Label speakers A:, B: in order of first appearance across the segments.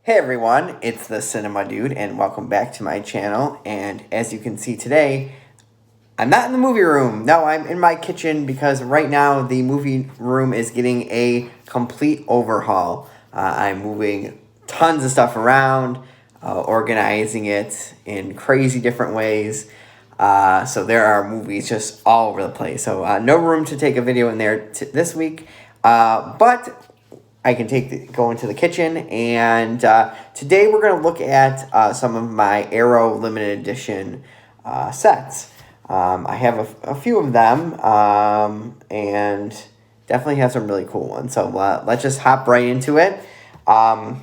A: Hey everyone, it's the Cinema Dude, and welcome back to my channel. And as you can see today, I'm not in the movie room. No, I'm in my kitchen because right now the movie room is getting a complete overhaul. I'm moving tons of stuff around, organizing it in crazy different ways. So there are movies just all over the place. So no room to take a video in there this week, but I can go into the kitchen, and today we're going to look at some of my Arrow limited edition sets. I have a few of them, and definitely have some really cool ones. So let's just hop right into it. I'm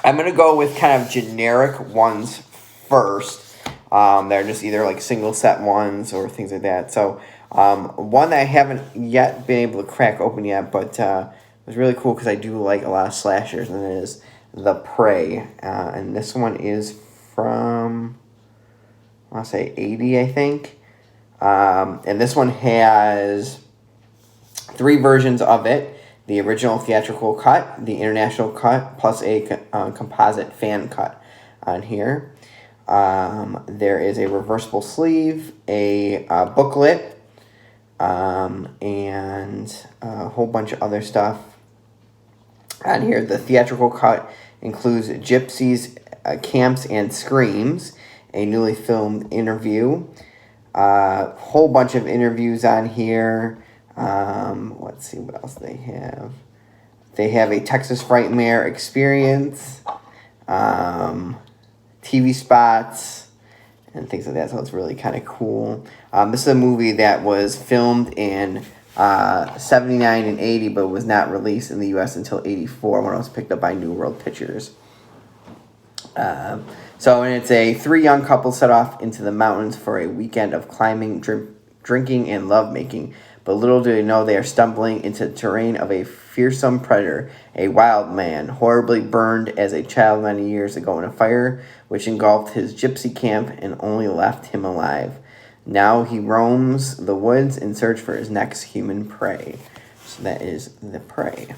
A: going to go with kind of generic ones first. They're just either like single set ones or things like that. So one that I haven't yet been able to crack open yet, but it was really cool because I do like a lot of slashers, and it is The Prey. And this one is from, I want to say 80, I think. And this one has 3 versions of it. The original theatrical cut, the international cut, plus a composite fan cut on here. There is a reversible sleeve, a booklet, and a whole bunch of other stuff. On here, the theatrical cut includes Gypsies, Camps, and Screams, a newly filmed interview, a whole bunch of interviews on here. Let's see what else they have. They have a Texas Frightmare experience, TV spots, and things like that, so it's really kind of cool. This is a movie that was filmed in 79 and 80, but was not released in the U.S. until 84 when it was picked up by New World Pictures. And it's a 3 young couples set off into the mountains for a weekend of climbing, drinking, and lovemaking. But little do they know they are stumbling into the terrain of a fearsome predator, a wild man, horribly burned as a child many years ago in a fire which engulfed his gypsy camp and only left him alive. Now he roams the woods in search for his next human prey. So that is The Prey.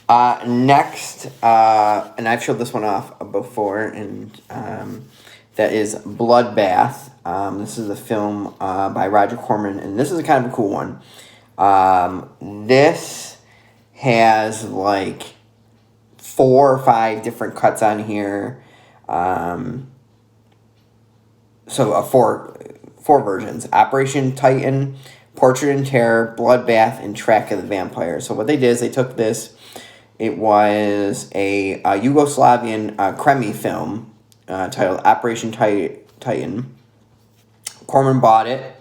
A: Next, and I've showed this one off before, and that is Bloodbath. This is a film by Roger Corman, and this is a kind of a cool one. This has like 4 or 5 different cuts on here. So 4 versions: Operation Titan, Portrait in Terror, Bloodbath, and Track of the Vampire. So what they did is they took this. It was a Yugoslavian Kremi film titled Operation Titan. Corman bought it,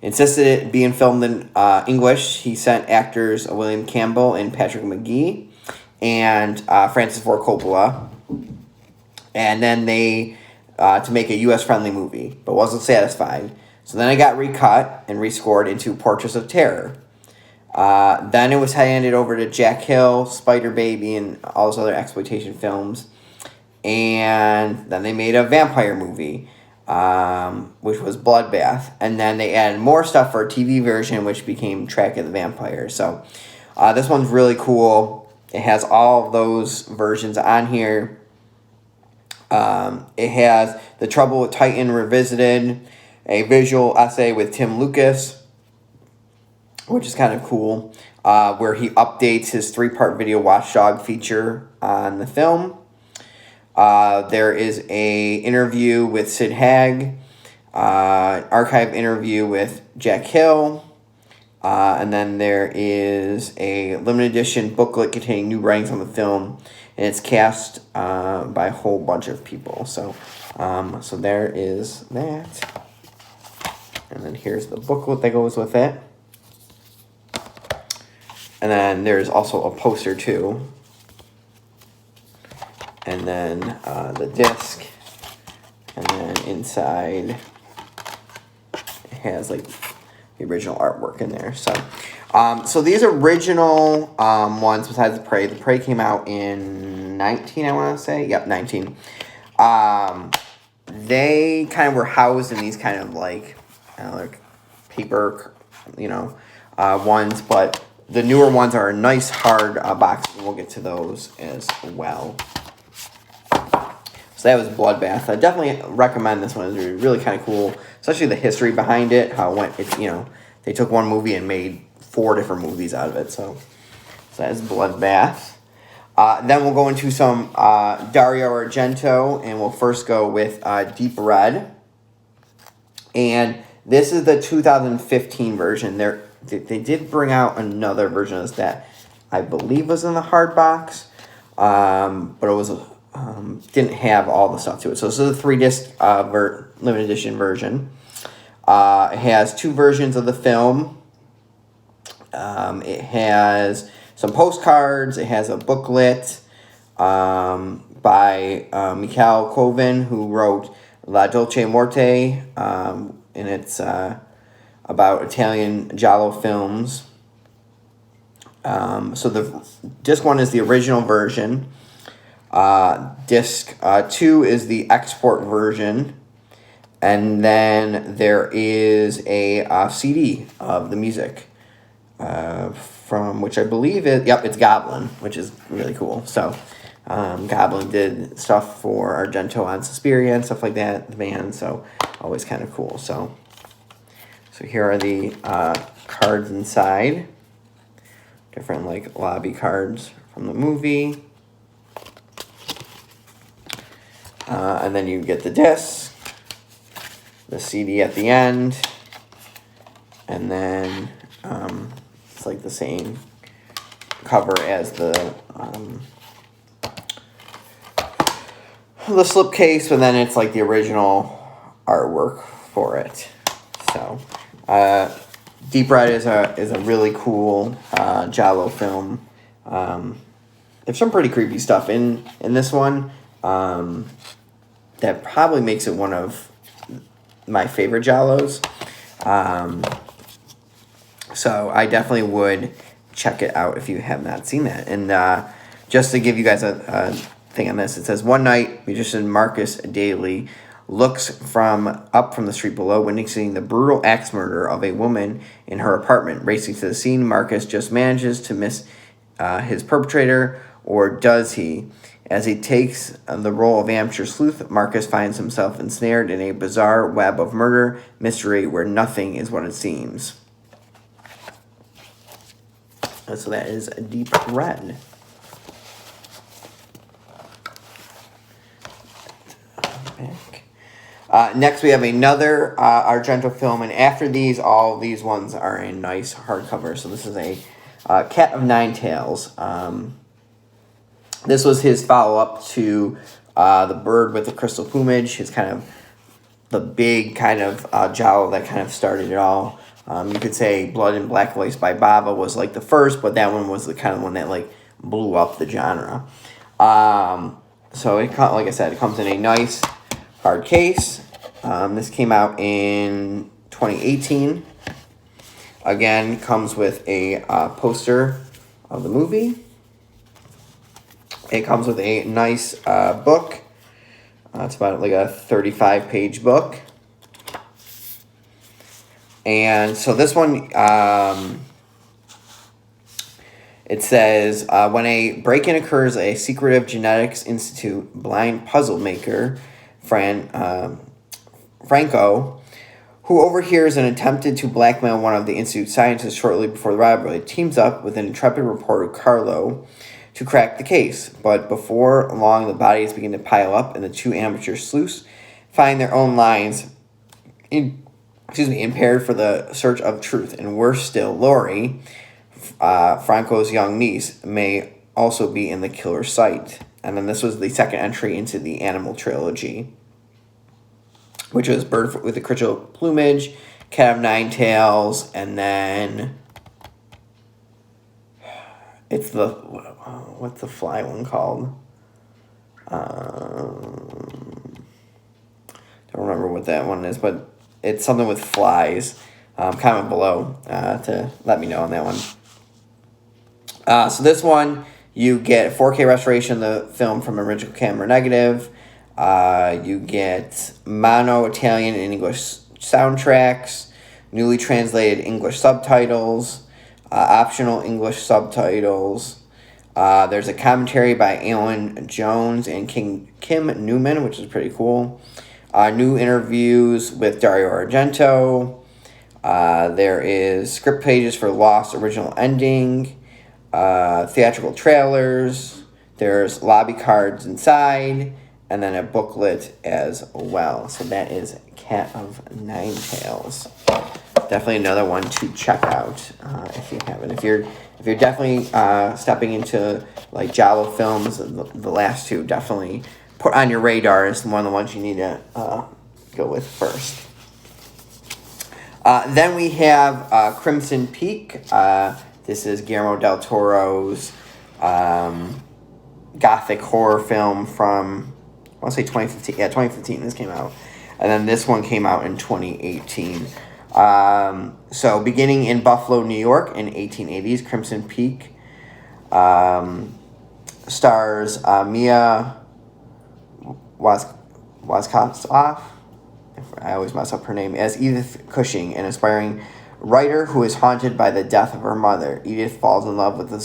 A: insisted it being filmed in English. He sent actors William Campbell and Patrick McGee and Francis Ford Coppola. And then they, to make a U.S.-friendly movie, but wasn't satisfied. So then it got recut and rescored into Portraits of Terror. Then it was handed over to Jack Hill, Spider Baby, and all those other exploitation films. And then they made a vampire movie, which was Bloodbath. And then they added more stuff for a TV version, which became Track of the Vampire. So this one's really cool. It has all of those versions on here. It has The Trouble with Titan Revisited, a visual essay with Tim Lucas, which is kind of cool, where he updates his 3-part video watchdog feature on the film. There is a interview with Sid Haig, archive interview with Jack Hill, and then there is a limited edition booklet containing new writings on the film, and it's cast by a whole bunch of people. So there is that, and then here's the booklet that goes with it. And then there's also a poster too. And then the disc. And then inside it has like the original artwork in there. So these original ones, besides The Prey came out in 19, I want to say. Yep, 19. They kind of were housed in these kind of like paper, ones, but the newer ones are a nice hard box, and we'll get to those as well. So that was Bloodbath. I definitely recommend this one. It's really kind of cool, especially the history behind it. How it went. It's they took one movie and made 4 different movies out of it. So that is Bloodbath. Then we'll go into some Dario Argento, and we'll first go with Deep Red. And this is the 2015 version. They did bring out another version of this that I believe was in the hard box, but it was didn't have all the stuff to it. So this is a 3-disc limited edition version. It has 2 versions of the film. It has some postcards. It has a booklet by Mikhail Koven, who wrote La Dolce Morte, and it's about Italian giallo films. So the disc 1 is the original version. Disc 2 is the export version. And then there is a CD of the music from which I believe it's Goblin, which is really cool. So Goblin did stuff for Argento on Suspiria and stuff like that, the band, so always kind of cool. So here are the cards inside. Different like lobby cards from the movie. And then you get the disc, the CD at the end, and then it's like the same cover as the slipcase, but then it's like the original artwork for it. So Deep Red is a really cool giallo film. There's some pretty creepy stuff in this one. That probably makes it one of my favorite giallos. So I definitely would check it out if you have not seen that. And just to give you guys a thing on this, it says, one night, musician Marcus Daly looks up from the street below, witnessing the brutal axe murder of a woman in her apartment. Racing to the scene, Marcus just manages to miss his perpetrator, or does he? As he takes the role of amateur sleuth, Marcus finds himself ensnared in a bizarre web of murder mystery where nothing is what it seems. So that is Deep Red. Next, we have another Argento film, and after these, all these ones are in nice hardcover. So this is a Cat of Nine Tails. This was his follow-up to The Bird with the Crystal Plumage, his kind of the big kind of giallo that kind of started it all. You could say Blood and Black Lace by Bava was like the first, but that one was the kind of one that like blew up the genre. So like I said, it comes in a nice hard case. This came out in 2018. Again, comes with a poster of the movie. It comes with a nice book. It's about like a 35-page book. And so this one, it says, when a break-in occurs at a secretive genetics institute, blind puzzle maker Franco, who overhears and attempted to blackmail one of the institute's scientists shortly before the robbery, teams up with an intrepid reporter, Carlo, to crack the case. But before long, the bodies begin to pile up, and the 2 amateur sleuths find their own lives impaired for the search of truth. And worse still, Lori, Franco's young niece, may also be in the killer's sight. And then this was the second entry into the Animal trilogy, which was Bird with the Crystal Plumage, Cat of Nine Tails, and then it's the, what's the fly one called? Don't remember what that one is, but it's something with flies. Comment below to let me know on that one. So this one, you get 4K restoration of the film from original camera negative. You get mono Italian and English soundtracks, newly translated English subtitles. optional English subtitles. There's a commentary by Alan Jones and Kim Newman, which is pretty cool. New interviews with Dario Argento. There is script pages for Lost original ending. Theatrical trailers. There's lobby cards inside. And then a booklet as well. So that is Cat of Nine Tails. Definitely another one to check out if you haven't. If you're definitely stepping into like Giallo films, the last two definitely put on your radar as one of the ones you need to go with first. Then we have Crimson Peak. This is Guillermo del Toro's gothic horror film from, I want to say 2015. Yeah, 2015 this came out. And then this one came out in 2018. So beginning in Buffalo, New York in 1880s, Crimson Peak stars Mia Wasikowska. I always mess up her name, as Edith Cushing, an aspiring writer who is haunted by the death of her mother. Edith falls in love with a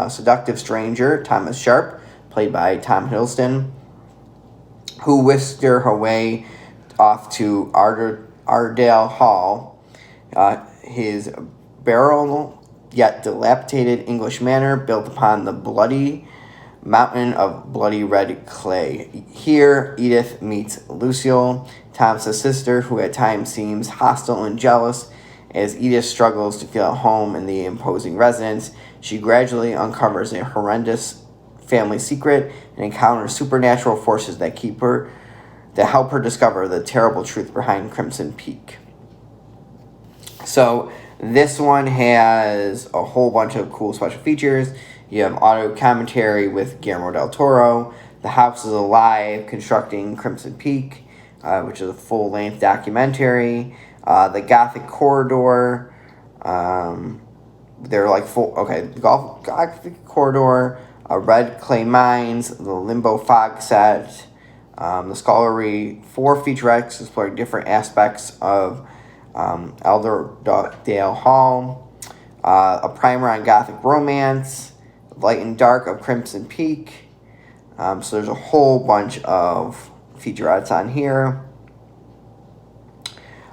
A: seductive stranger, Thomas Sharp, played by Tom Hiddleston, who whisked her away off to Ardale Hall, his barren yet dilapidated English manor built upon the bloody mountain of bloody red clay. Here, Edith meets Lucille, Thomas's sister, who at times seems hostile and jealous. As Edith struggles to feel at home in the imposing residence, she gradually uncovers a horrendous family secret and encounters supernatural forces that help her discover the terrible truth behind Crimson Peak. So this one has a whole bunch of cool special features. You have audio commentary with Guillermo del Toro. The House is Alive, Constructing Crimson Peak, which is a full-length documentary. The Gothic Corridor. They're like Gothic Corridor, Red Clay Mines, the Limbo Fog Set, the Scholarly, 4 featurettes exploring different aspects of Elderdale Hall, a primer on Gothic romance, Light and Dark of Crimson Peak. So there's a whole bunch of featurettes on here.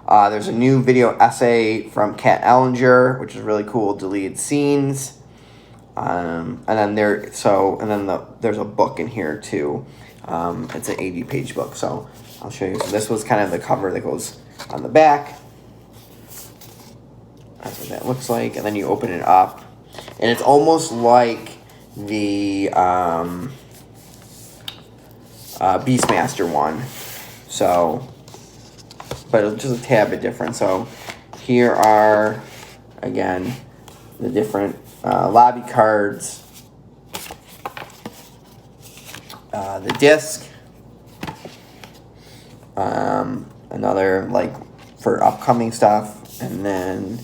A: There's a new video essay from Kat Ellinger, which is really cool. Deleted scenes, and then there's a book in here too. It's an 80-page book, so I'll show you. So this was kind of the cover that goes on the back. That's what that looks like, and then you open it up, and it's almost like the Beastmaster one. So. But it's just a tad bit different. So here are, again, the different lobby cards, the disc, another like for upcoming stuff, and then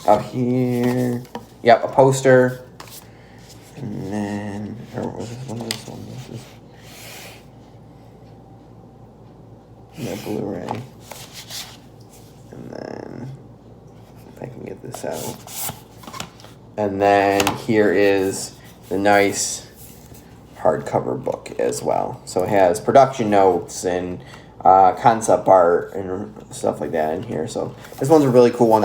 A: up here, yep, a poster, and then what is this one? The Blu-ray, and then if I can get this out, and then here is the nice hardcover book as well. So it has production notes and concept art and stuff like that in here. So this one's a really cool one.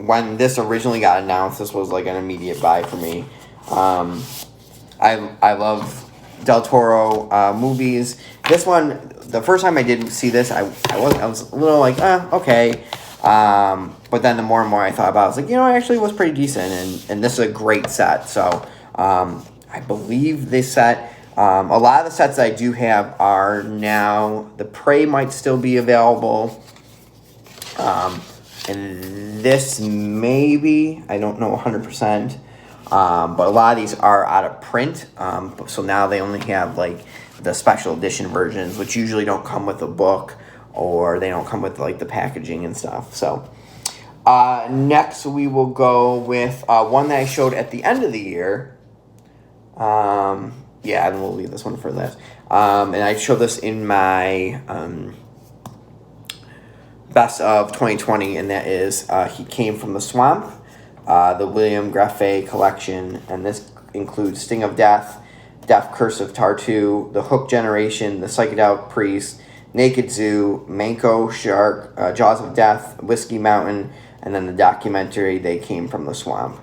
A: When this originally got announced, this was like an immediate buy for me. I love Del Toro movies. This one, the first time I did see this, I was a little like, okay. But then the more and more I thought about it, I was like, it actually was pretty decent, and this is a great set. So I believe this set, a lot of the sets that I do have are now, the Prey might still be available. And this maybe, I don't know 100%. But a lot of these are out of print. So now they only have like the special edition versions, which usually don't come with a book, or they don't come with like the packaging and stuff. So next we will go with one that I showed at the end of the year. And we'll leave this one for last. And I showed this in my best of 2020, and that is He Came from the Swamp, the William Graffé collection, and this includes Sting of Death, Death Curse of Tartu, The Hook Generation, The Psychedelic Priest, Naked Zoo, Manco Shark, Jaws of Death, Whiskey Mountain, and then the documentary They Came from the Swamp.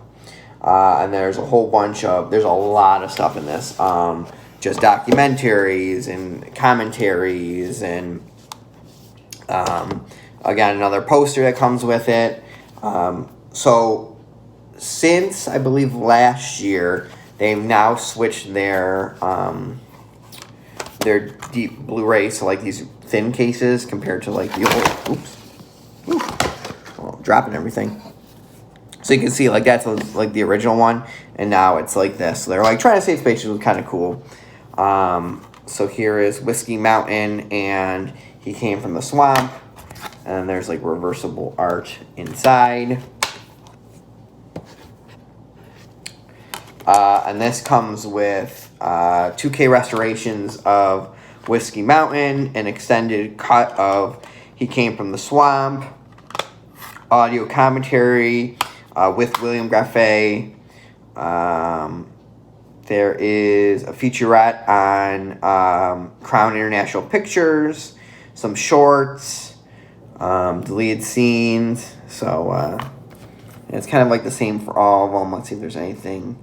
A: And there's a whole bunch of, there's a lot of stuff in this. Just documentaries and commentaries and again, another poster that comes with it. So since I believe last year, they've now switched their deep Blu-ray, so like these thin cases compared to like the old. Well, dropping everything. So you can see like that's like the original one, and now it's like this. So they're like trying to save space, which was kind of cool. So here is Whiskey Mountain, and He Came from the Swamp, and there's like reversible art inside. And this comes with 2K restorations of Whiskey Mountain, an extended cut of He Came from the Swamp, audio commentary with William Graffé. There is a featurette on Crown International Pictures, some shorts, deleted scenes. So it's kind of like the same for all of them. Let's see if there's anything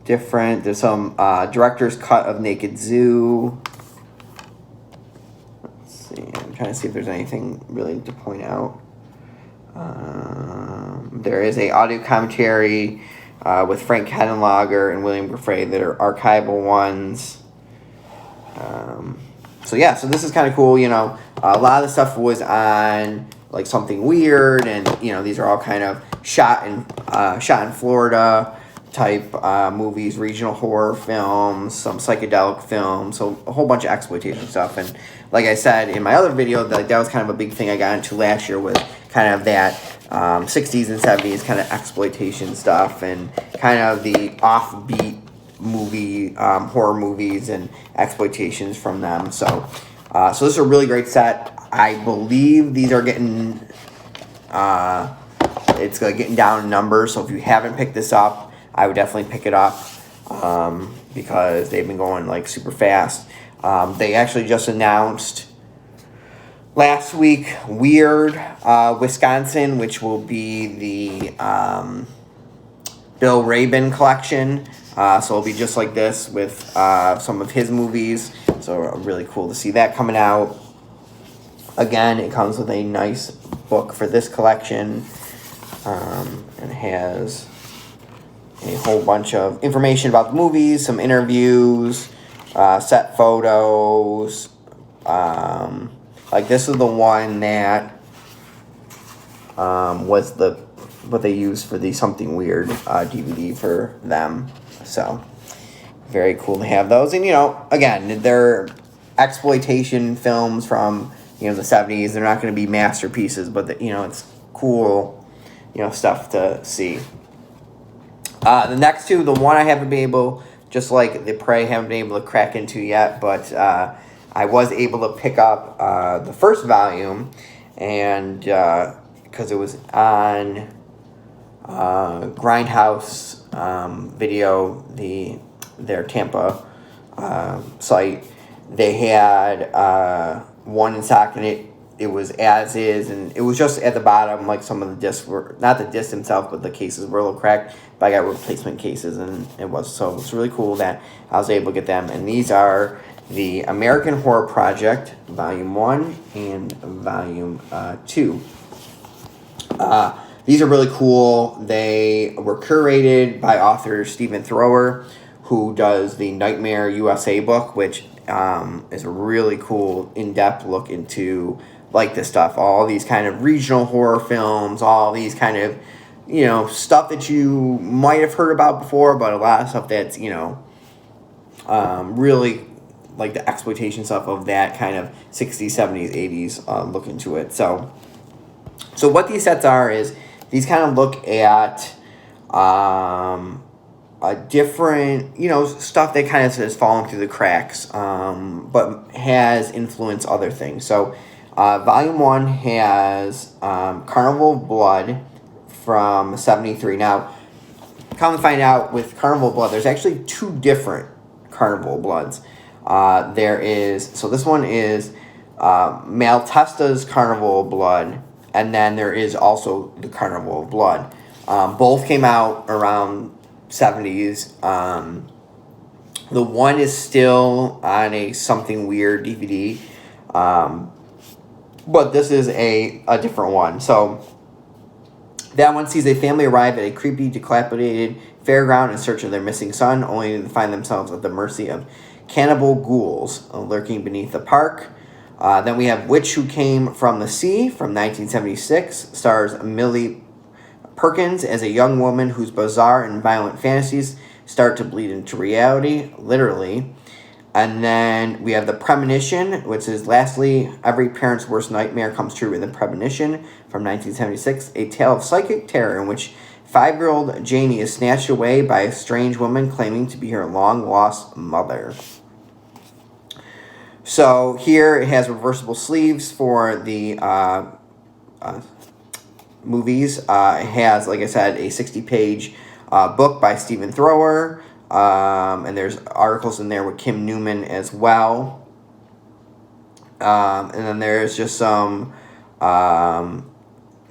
A: different. There's some director's cut of Naked Zoo. Let's see. I'm trying to see if there's anything really to point out. There is a audio commentary with Frank Henenlotter and William Graffé that are archival ones. So yeah, so this is kind of cool. You know, a lot of the stuff was on like Something Weird, and you know these are all kind of shot in Florida type movies, regional horror films, some psychedelic films, so a whole bunch of exploitation stuff. And like I said in my other video, that was kind of a big thing I got into last year, with kind of that 60s and 70s kind of exploitation stuff, and kind of the offbeat movie, horror movies and exploitations from them. So this is a really great set. I believe these are getting, it's getting down in numbers, so if you haven't picked this up, I would definitely pick it up because they've been going like super fast. They actually just announced last week Weird Wisconsin, which will be the Bill Rabin collection. So it'll be just like this with some of his movies. So really cool to see that coming out. Again, it comes with a nice book for this collection, and it has a whole bunch of information about the movies, some interviews, set photos. Like this is the one that was what they used for the Something Weird DVD for them. So very cool to have those. And you know, again, they're exploitation films from the 70s. They're not going to be masterpieces, but it's cool, stuff to see. The next two, the one I haven't been able, just like The Prey, haven't been able to crack into yet, but I was able to pick up the first volume, and because it was on Grindhouse Video, their Tampa site. They had one in stock, and it was as is, and it was just at the bottom, like some of the discs were, not the disc themselves, but the cases were a little cracked, but I got replacement cases, and it's really cool that I was able to get them. And these are the American Horror Project, Volume 1 and Volume 2. These are really cool. They were curated by author Stephen Thrower, who does the Nightmare USA book, which is a really cool, in-depth look into like this stuff, all these kind of regional horror films, all these kind of, stuff that you might have heard about before, but a lot of stuff that's, really like the exploitation stuff of that kind of 60s, 70s, 80s look into it. So what these sets are is these kind of look at a different, stuff that kind of has fallen through the cracks, but has influenced other things. So Volume 1 has Carnival of Blood from 73. Now, come to find out, with Carnival of Blood, there's actually two different Carnival of Bloods. So this one is Malatesta's Carnival of Blood, and then there is also the Carnival of Blood. Both came out around 70s. The one is still on a Something Weird DVD, but this is a different one. So that one sees a family arrive at a creepy, dilapidated fairground in search of their missing son, only to find themselves at the mercy of cannibal ghouls lurking beneath the park. Then we have Witch Who Came from the Sea from 1976. Stars Millie Perkins as a young woman whose bizarre and violent fantasies start to bleed into reality, literally. And then we have The Premonition, which is lastly, every parent's worst nightmare comes true in The Premonition from 1976, a tale of psychic terror in which 5-year-old Janie is snatched away by a strange woman claiming to be her long-lost mother. So here it has reversible sleeves for the movies. It has, like I said, a 60-page book by Stephen Thrower. And there's articles in there with Kim Newman as well. And then there's just some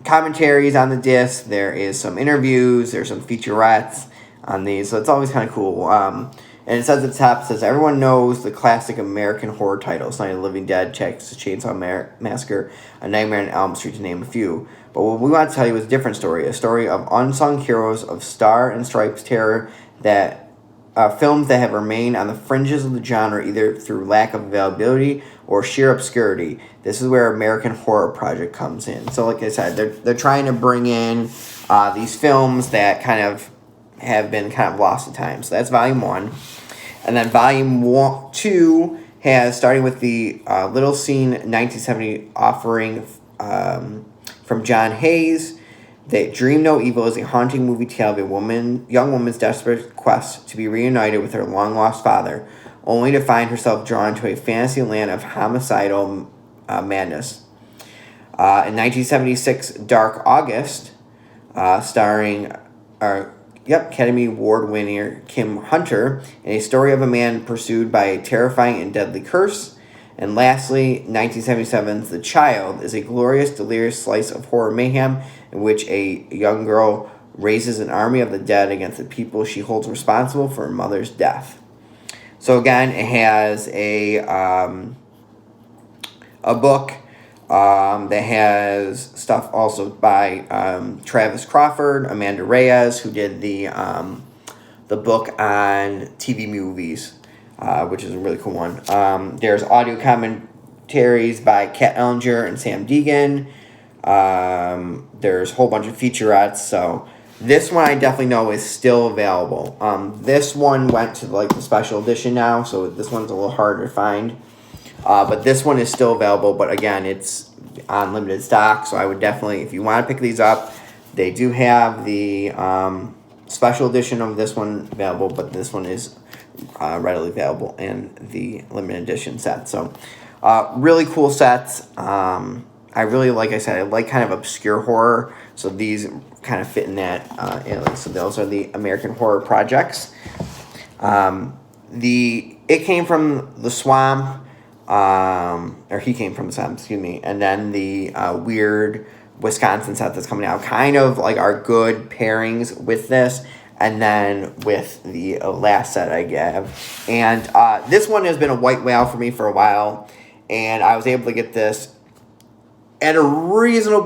A: commentaries on the disc. There is some interviews. There's some featurettes on these. So it's always kind of cool. And it says at the top, it says, everyone knows the classic American horror titles, Night of the Living Dead, Texas Chainsaw Massacre, A Nightmare on Elm Street, to name a few. But what we want to tell you is a different story, a story of unsung heroes of Star and Stripes terror, that films that have remained on the fringes of the genre either through lack of availability or sheer obscurity. This is where American Horror Project comes in. So like I said, they're trying to bring in these films that kind of have been kind of lost at times. So that's Volume 1. And then Volume 2 has, starting with the Little Scene 1970 offering from John Hayes, that Dream No Evil is a haunting movie tale of a young woman's desperate quest to be reunited with her long-lost father, only to find herself drawn to a fantasy land of homicidal madness. In 1976, Dark August, starring Academy Award winner Kim Hunter, in a story of a man pursued by a terrifying and deadly curse. And lastly, 1977's The Child is a glorious, delirious slice of horror mayhem in which a young girl raises an army of the dead against the people she holds responsible for her mother's death. So again, it has a book that has stuff also by Travis Crawford, Amanda Reyes, who did the book on TV movies, which is a really cool one. There's audio commentaries by Kat Ellinger and Sam Deegan. There's a whole bunch of featurettes. So this one I definitely know is still available. This one went to like the special edition now, so this one's a little harder to find. But this one is still available, but again, it's on limited stock, so I would definitely, if you want to pick these up, they do have the special edition of this one available, but this one is readily available in the limited edition set. So really cool sets. I really, like I said, I like kind of obscure horror, so these kind of fit in that. So those are the American Horror Projects. It Came from the Swamp, or He Came from the Swamp, excuse me, and then the Weird Wisconsin set that's coming out, kind of like our good pairings with this, and then with the last set I gave. And this one has been a white whale for me for a while, and I was able to get this at a reasonable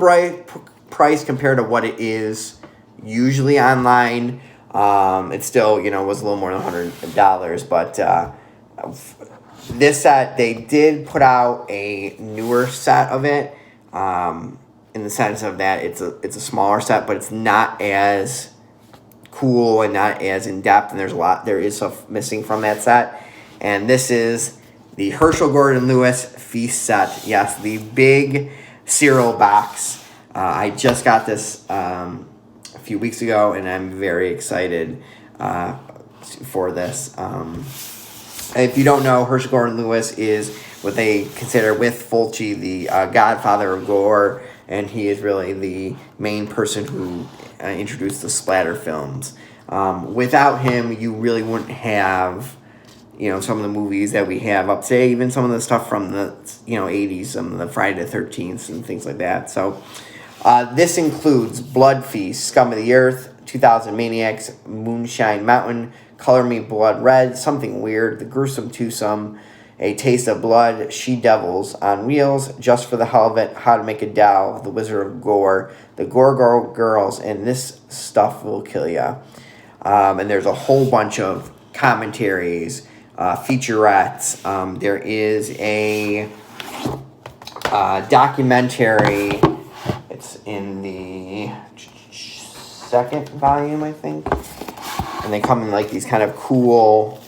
A: price compared to what it is usually online. It still, was a little more than $100, but this set, they did put out a newer set of it, in the sense of that it's a smaller set, but it's not as cool and not as in-depth, and there is stuff missing from that set. And this is the Herschel Gordon Lewis Feast set. Yes, the big cereal box. I just got this a few weeks ago, and I'm very excited for this. If you don't know, Herschell Gordon Lewis is what they consider, with Fulci, the godfather of gore, and he is really the main person who introduced the splatter films. Without him, you really wouldn't have, some of the movies that we have up today, even some of the stuff from the 80s, some of the Friday the 13th and things like that. So this includes Blood Feast, Scum of the Earth, 2000 Maniacs, Moonshine Mountain, Color Me Blood Red, Something Weird, The Gruesome Twosome, A Taste of Blood, She Devils on Wheels, Just for the Hell of It, How to Make a Doll, The Wizard of Gore, The Gore Girls, and This Stuff Will Kill Ya. And there's a whole bunch of commentaries, featurettes. There is a documentary. It's in the second volume, I think. And they come in like these kind of cool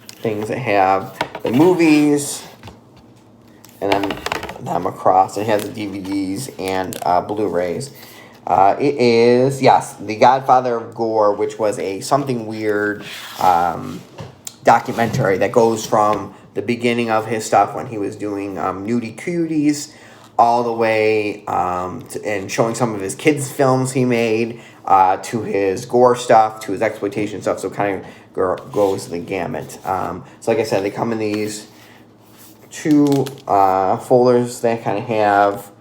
A: things that have the movies and then them across. It has the DVDs and Blu-rays. It is, yes, The Godfather of Gore, which was a Something Weird documentary that goes from the beginning of his stuff when he was doing Nudie Cuties all the way and showing some of his kids' films he made, to his gore stuff, to his exploitation stuff, so it kind of goes the gamut. So like I said, they come in these two folders that kind of have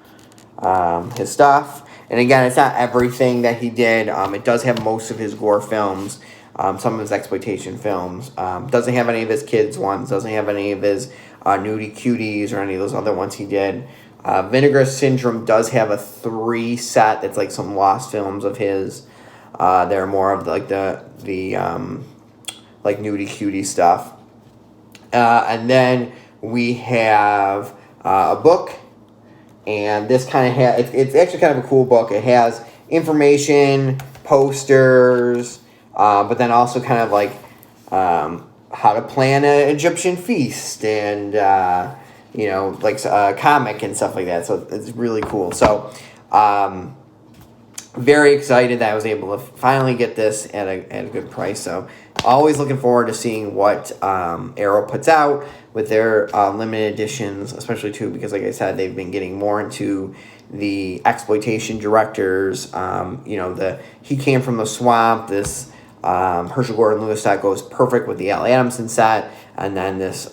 A: his stuff. And again, it's not everything that he did. It does have most of his gore films, some of his exploitation films. Doesn't have any of his kids' ones, doesn't have any of his Nudie Cuties or any of those other ones he did. Vinegar Syndrome does have a 3 set that's like some lost films of his. They're more of like the like Nudie Cutie stuff. And then we have a book, and this kind of it's actually kind of a cool book. It has information, posters, but then also kind of like how to plan an Egyptian feast, and like a comic and stuff like that. So it's really cool. So very excited that I was able to finally get this at a good price. So always looking forward to seeing what Arrow puts out with their limited editions, especially too because, like I said, they've been getting more into the exploitation directors. He Came from the Swamp, this Herschell Gordon Lewis set goes perfect with the Al Adamson set, and then this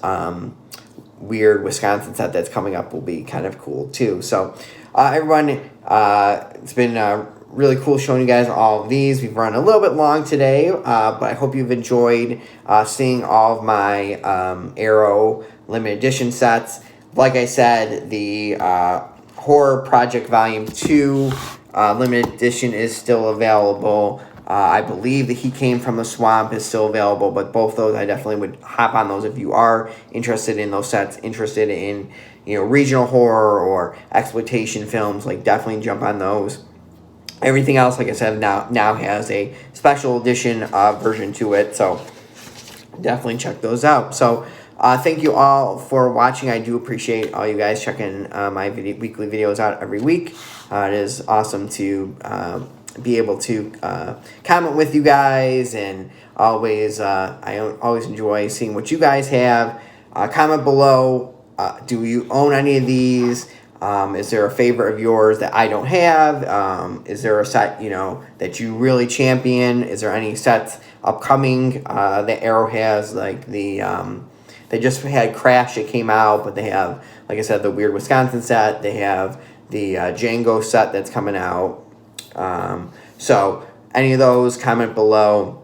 A: weird Wisconsin set that's coming up will be kind of cool too. So everyone, it's been really cool showing you guys all of these. We've run a little bit long today, but I hope you've enjoyed seeing all of my Arrow limited edition sets. Like I said, the Horror Project Volume 2 limited edition is still available. I believe that He Came from the Swamp is still available, but both those I definitely would hop on those if you are interested in those sets, interested in regional horror or exploitation films. Like, definitely jump on those. Everything else, like I said, now has a special edition version to it, so definitely check those out. So thank you all for watching. I do appreciate all you guys checking my weekly videos out every week. It is awesome to be able to comment with you guys, and always I always enjoy seeing what you guys have. Comment below. Do you own any of these? Is there a favorite of yours that I don't have? Is there a set that you really champion? Is there any sets upcoming that Arrow has, like the they just had Crash that came out, but they have, like I said, the weird Wisconsin set. They have the Django set that's coming out. So any of those, comment below.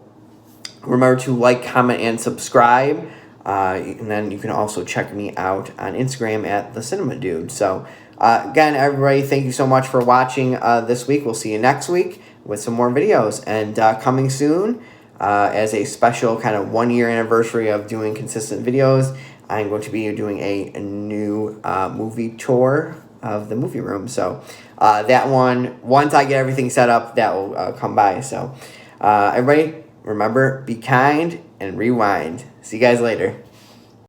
A: Remember to like, comment, and subscribe. And then you can also check me out on Instagram at The Cinema Dude. So again, everybody, thank you so much for watching this week. We'll see you next week with some more videos. And coming soon, as a special kind of 1-year anniversary of doing consistent videos, I'm going to be doing a new movie tour of the movie room. So that one, once I get everything set up, that will come by. So everybody, remember, be kind and rewind. See you guys later.